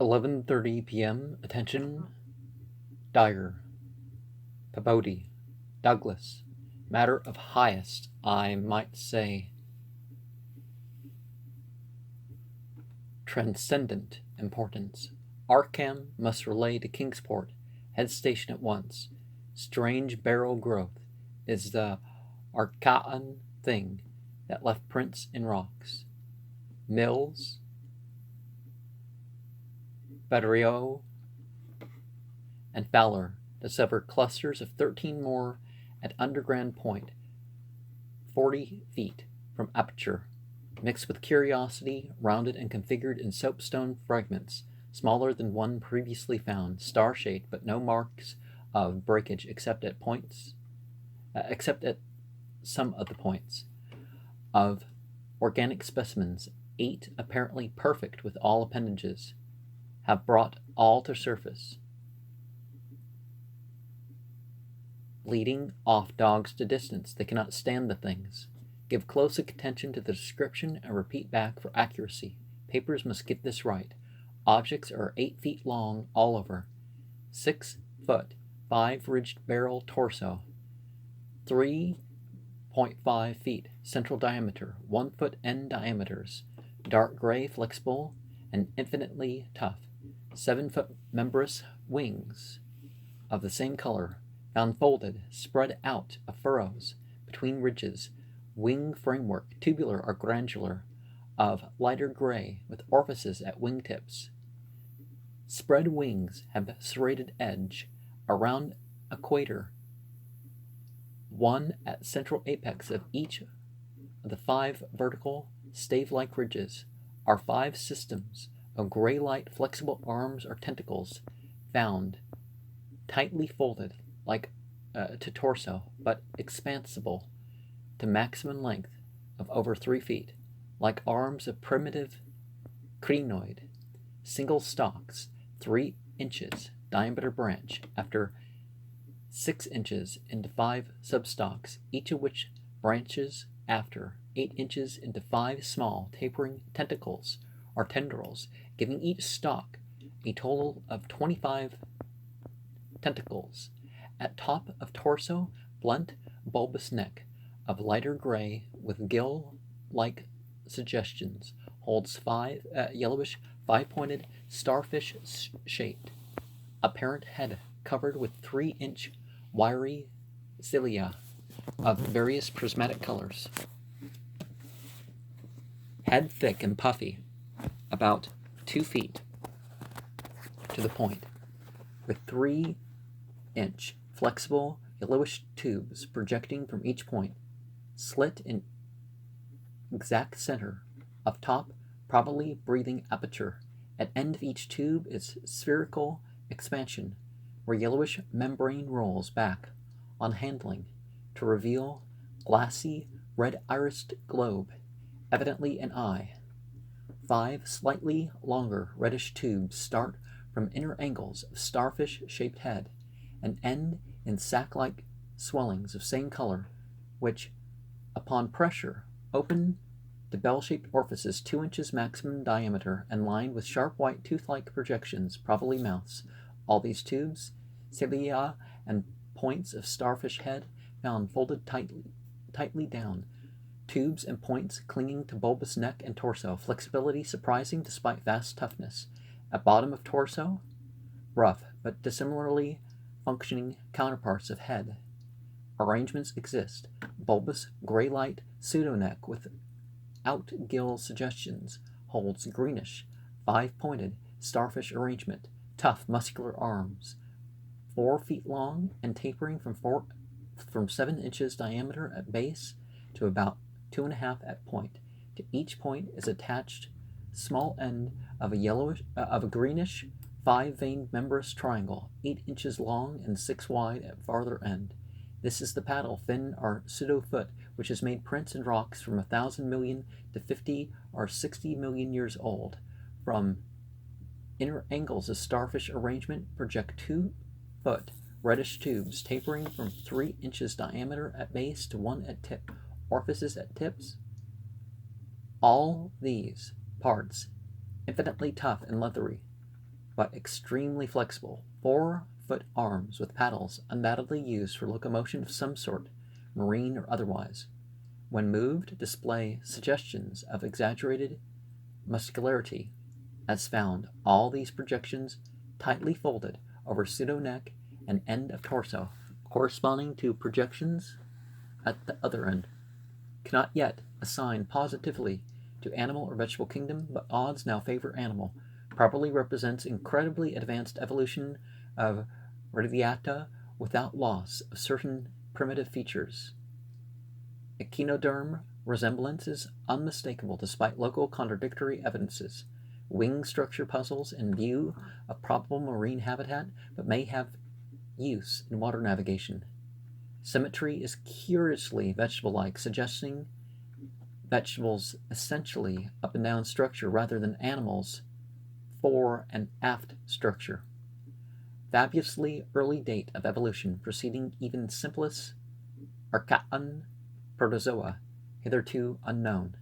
11:30 p.m. Attention. Dyer. Peabody. Douglas. Matter of highest, I might say, transcendent importance. Arkham must relay to Kingsport, head station at once. Strange barrel growth is the Archaean thing that left prints in rocks. Mills, Badrio, and Fowler discover clusters of 13 more at underground point, 40 feet from aperture, mixed with curiosity, rounded and configured in soapstone fragments, smaller than one previously found, star-shaped, but no marks of breakage except at some of the points. Of organic specimens, 8 apparently perfect with all appendages, have brought all to surface, leading off dogs to distance. They cannot stand the things. Give close attention to the description and repeat back for accuracy. Papers must get this right. Objects are 8 feet long all over, 6 foot, 5 ridged barrel torso, 3.5 feet central diameter, 1 foot end diameters, dark gray, flexible, and infinitely tough. 7 foot membranous wings of the same color, found folded, spread out of furrows between ridges. Wing framework, tubular or granular, of lighter gray with orifices at wingtips. Spread wings have serrated edge around equator, one at central apex of each of the 5 vertical stave-like ridges are 5 systems of gray light flexible arms or tentacles found tightly folded like to torso, but expansible to maximum length of over 3 feet, like arms of primitive crinoid. Single stalks, 3 inches diameter branch after 6 inches into 5 substalks, each of which branches after 8 inches into 5 small tapering tentacles or tendrils, giving each stalk a total of 25 tentacles. At top of torso, blunt, bulbous neck of lighter gray with gill-like suggestions, holds 5 yellowish, 5-pointed, starfish-shaped, apparent head covered with 3-inch wiry cilia of various prismatic colors. Head thick and puffy, about 2 feet to the point, with 3-inch flexible yellowish tubes projecting from each point, slit in exact center of top, probably breathing aperture. At end of each tube is spherical expansion, where yellowish membrane rolls back on handling to reveal glassy red irised globe, evidently an eye. 5 slightly longer reddish tubes start from inner angles of starfish-shaped head and end in sac-like swellings of same color, which, upon pressure, open to bell-shaped orifices 2 inches maximum diameter and lined with sharp white tooth-like projections, probably mouths. All these tubes, cilia, and points of starfish head found folded tightly down. Tubes and points clinging to bulbous neck and torso. Flexibility surprising despite vast toughness. At bottom of torso, rough but dissimilarly functioning counterparts of head. Arrangements exist. Bulbous gray light pseudoneck without gill suggestions holds greenish, 5-pointed starfish arrangement. Tough muscular arms, 4 feet long and tapering from 7 inches diameter at base to about 2.5 at point. To each point is attached small end of a greenish 5-veined membranous triangle, 8 inches long and 6 wide at farther end. This is the paddle, fin or pseudo-foot, which has made prints in rocks from 1,000 million to 50 or 60 million years old. From inner angles of starfish arrangement project 2-foot reddish tubes tapering from 3 inches diameter at base to 1 at tip, orifices at tips. All these parts infinitely tough and leathery, but extremely flexible, 4-foot arms with paddles undoubtedly used for locomotion of some sort, marine or otherwise. When moved, display suggestions of exaggerated muscularity, as found all these projections tightly folded over pseudo-neck and end of torso, corresponding to projections at the other end. Cannot yet assign positively to animal or vegetable kingdom, but odds now favor animal. Probably represents incredibly advanced evolution of radiata without loss of certain primitive features. Echinoderm resemblance is unmistakable despite local contradictory evidences. Wing structure puzzles in view of probable marine habitat, but may have use in water navigation. Symmetry is curiously vegetable-like, suggesting vegetables essentially up and down structure rather than animals fore and aft structure. Fabulously early date of evolution, preceding even simplest Archaean protozoa, hitherto known,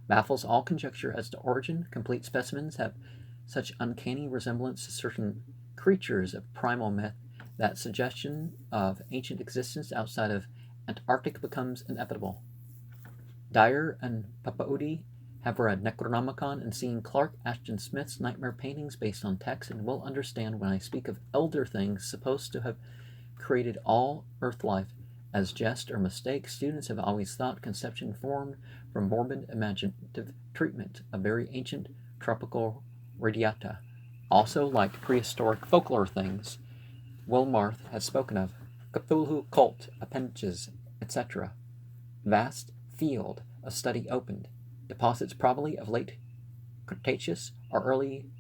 baffles all conjecture as to origin. Complete specimens have such uncanny resemblance to certain creatures of primal myth that suggestion of ancient existence outside of Antarctic becomes inevitable. Dyer and Papaudi have read Necronomicon and seen Clark Ashton Smith's nightmare paintings based on text, and will understand when I speak of elder things supposed to have created all earth life as jest or mistake. Students have always thought conception formed from morbid imaginative treatment of very ancient tropical radiata. Also, like prehistoric folklore things Wilmarth has spoken of, Cthulhu cult appendages, etc. Vast field of study opened. Deposits probably of late Cretaceous or early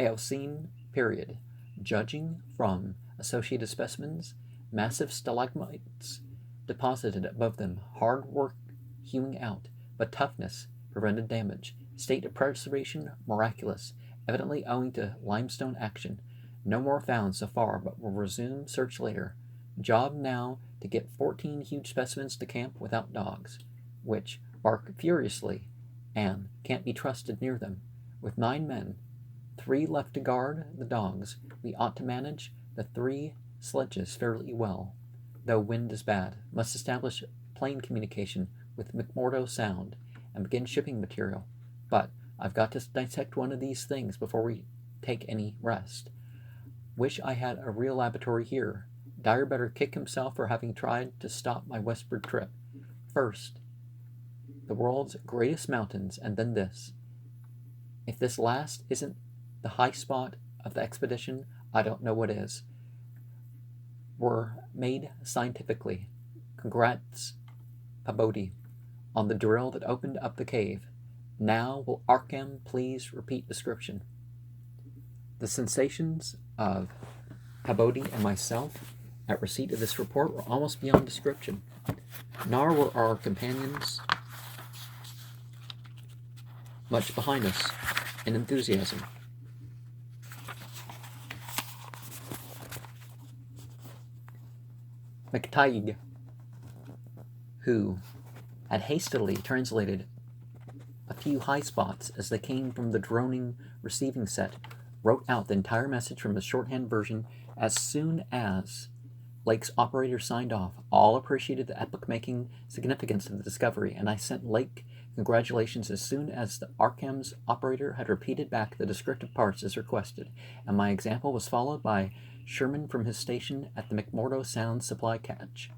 Eocene period. Judging from associated specimens, massive stalagmites deposited above them, hard work hewing out, but toughness prevented damage. State of preservation miraculous, evidently owing to limestone action. No more found so far, but will resume search later. Job now to get 14 huge specimens to camp without dogs, which bark furiously and can't be trusted near them. With 9 men, 3 left to guard the dogs, we ought to manage the 3 sledges fairly well, though wind is bad. Must establish plane communication with McMurdo Sound and begin shipping material. But I've got to dissect one of these things before we take any rest. Wish I had a real laboratory here. Dyer better kick himself for having tried to stop my westward trip. First, the world's greatest mountains, and then this. If this last isn't the high spot of the expedition, I don't know what is. Were made scientifically. Congrats, Pabodi, on the drill that opened up the cave. Now will Arkham please repeat description? The sensations of Pabodi and myself at receipt of this report were almost beyond description. Nor were our companions much behind us in enthusiasm. McTighe, who had hastily translated a few high spots as they came from the droning receiving set, wrote out the entire message from the shorthand version as soon as Lake's operator signed off. All appreciated the epoch-making significance of the discovery, and I sent Lake congratulations as soon as the Arkham's operator had repeated back the descriptive parts as requested, and my example was followed by Sherman from his station at the McMurdo Sound supply catch,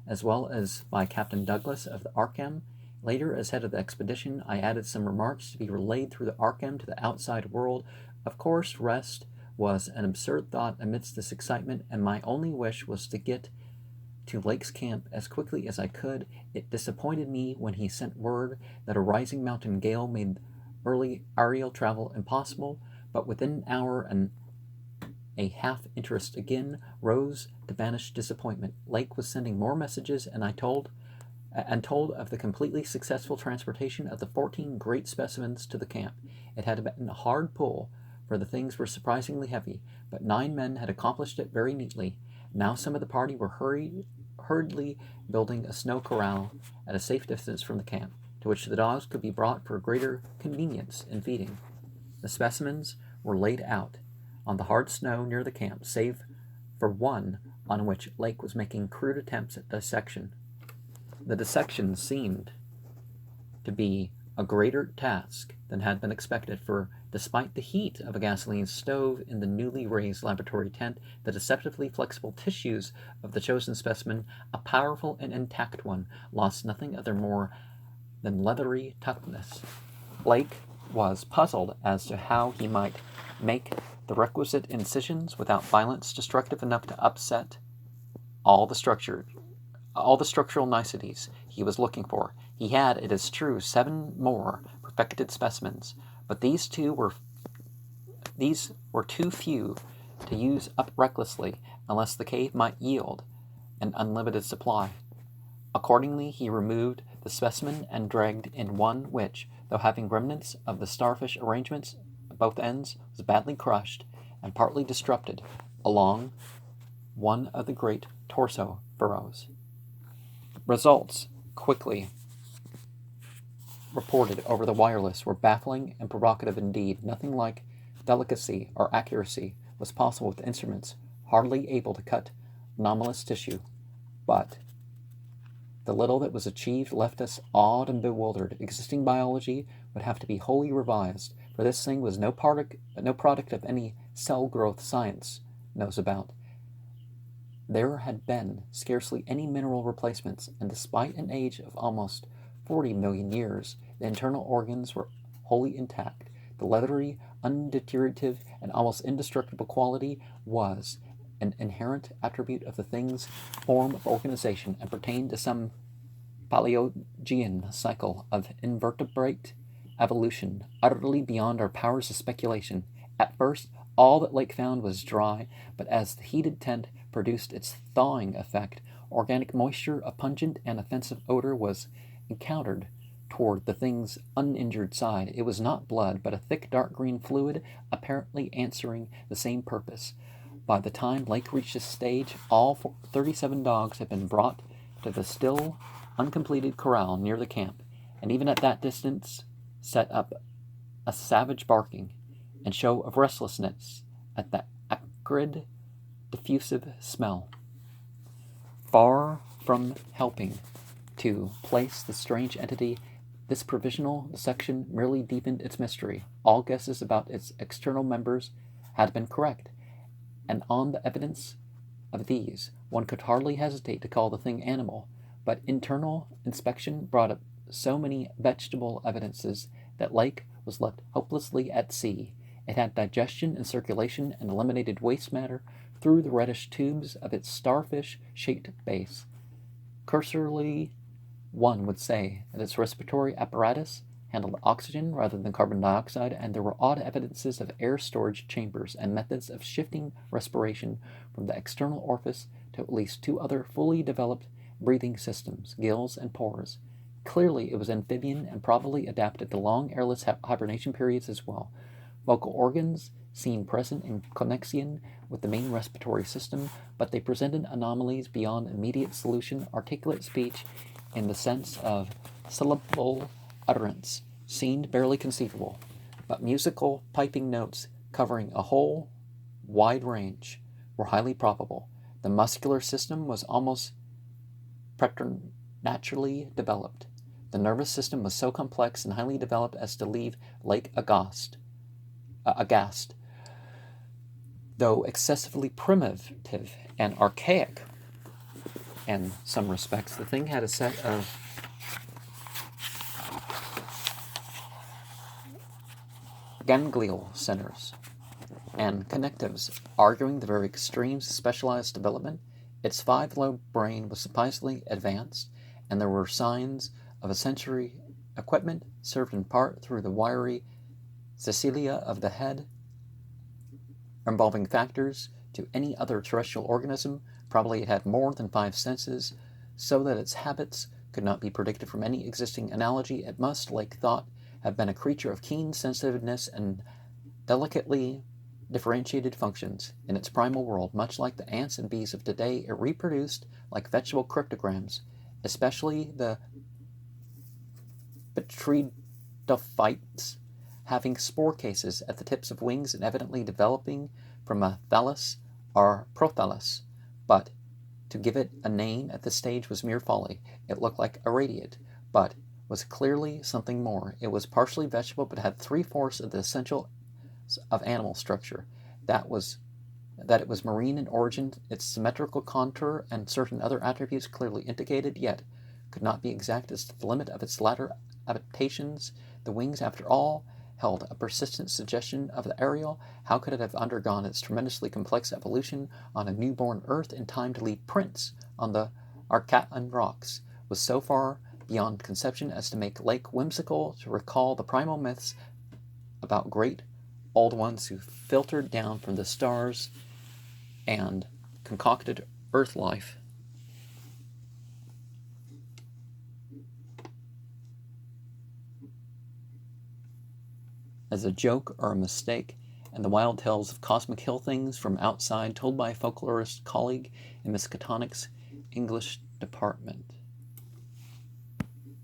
as well as by Captain Douglas of the Arkham. Later, as head of the expedition, I added some remarks to be relayed through the Arkham to the outside world. Of course, rest was an absurd thought amidst this excitement, and my only wish was to get to Lake's camp as quickly as I could. It disappointed me when he sent word that a rising mountain gale made early aerial travel impossible, but within an hour and a half interest again rose to vanish disappointment. Lake was sending more messages, and told of the completely successful transportation of the 14 great specimens to the camp. It had been a hard pull, for the things were surprisingly heavy, but 9 men had accomplished it very neatly. Now some of the party were hurriedly building a snow corral at a safe distance from the camp, to which the dogs could be brought for greater convenience in feeding. The specimens were laid out on the hard snow near the camp, save for one on which Lake was making crude attempts at dissection. The dissection seemed to be a greater task than had been expected, for despite the heat of a gasoline stove in the newly raised laboratory tent, the deceptively flexible tissues of the chosen specimen, a powerful and intact one, lost nothing of their more than leathery toughness. Blake was puzzled as to how he might make the requisite incisions without violence destructive enough to upset all the structural niceties he was looking for. He had, it is true, 7 more perfected specimens, but these were too few to use up recklessly unless the cave might yield an unlimited supply. Accordingly, he removed the specimen and dragged in one which, though having remnants of the starfish arrangements at both ends, was badly crushed and partly disrupted along one of the great torso furrows. Results, quickly reported over the wireless, were baffling and provocative indeed. Nothing like delicacy or accuracy was possible with instruments hardly able to cut anomalous tissue, but the little that was achieved left us awed and bewildered. Existing biology would have to be wholly revised, for this thing was no product of any cell growth science knows about. There had been scarcely any mineral replacements, and despite an age of almost 40 million years, the internal organs were wholly intact. The leathery, undeteriorative, and almost indestructible quality was an inherent attribute of the thing's form of organization, and pertained to some Paleogean cycle of invertebrate evolution, utterly beyond our powers of speculation. At first, all that Lake found was dry, but as the heated tent produced its thawing effect, organic moisture, a pungent and offensive odor, was encountered toward the thing's uninjured side. It was not blood, but a thick dark green fluid, apparently answering the same purpose. By the time Lake reached this stage, all 37 dogs had been brought to the still uncompleted corral near the camp, and even at that distance set up a savage barking and show of restlessness at the acrid, diffusive smell. Far from helping to place the strange entity, this provisional dissection merely deepened its mystery. All guesses about its external members had been correct, and on the evidence of these, one could hardly hesitate to call the thing animal. But internal inspection brought up so many vegetable evidences that Lake was left hopelessly at sea. It had digestion and circulation, and eliminated waste matter through the reddish tubes of its starfish-shaped base. Cursorily, one would say that its respiratory apparatus handled oxygen rather than carbon dioxide, and there were odd evidences of air storage chambers and methods of shifting respiration from the external orifice to at least 2 other fully developed breathing systems, gills and pores. Clearly it was amphibian and probably adapted to long airless hibernation periods as well. Vocal organs seemed present in connection with the main respiratory system, but they presented anomalies beyond immediate solution. Articulate speech, in the sense of syllable utterance, seemed barely conceivable, but musical piping notes covering a whole wide range were highly probable. The muscular system was almost preternaturally developed. The nervous system was so complex and highly developed as to leave Lake aghast. Though excessively primitive and archaic in some respects, the thing had a set of ganglial centers and connectives, arguing the very extremes of specialized development. Its 5-lobe brain was surprisingly advanced, and there were signs of a sensory equipment served in part through the wiry cochlea of the head, involving factors to any other terrestrial organism. Probably it had more than 5 senses, so that its habits could not be predicted from any existing analogy. It must, Lake thought, have been a creature of keen sensitiveness and delicately differentiated functions. In its primal world, much like the ants and bees of today, it reproduced like vegetable cryptograms, especially the Petridophytes having spore cases at the tips of wings and evidently developing from a thallus or prothallus, but to give it a name at this stage was mere folly. It looked like a radiate, but was clearly something more. It was partially vegetable, but had 3/4 of the essential of animal structure. That it was marine in origin, its symmetrical contour and certain other attributes clearly indicated, yet could not be exact as to the limit of its latter adaptations. The wings, after all, held a persistent suggestion of the aerial. How could it have undergone its tremendously complex evolution on a newborn Earth in time to leave prints on the Arcatlan rocks? Was so far beyond conception as to make Lake whimsical, to recall the primal myths about great old ones who filtered down from the stars and concocted Earth life. As a joke or a mistake, and the wild tales of cosmic hill things from outside told by a folklorist colleague in Miss Catonic's English department.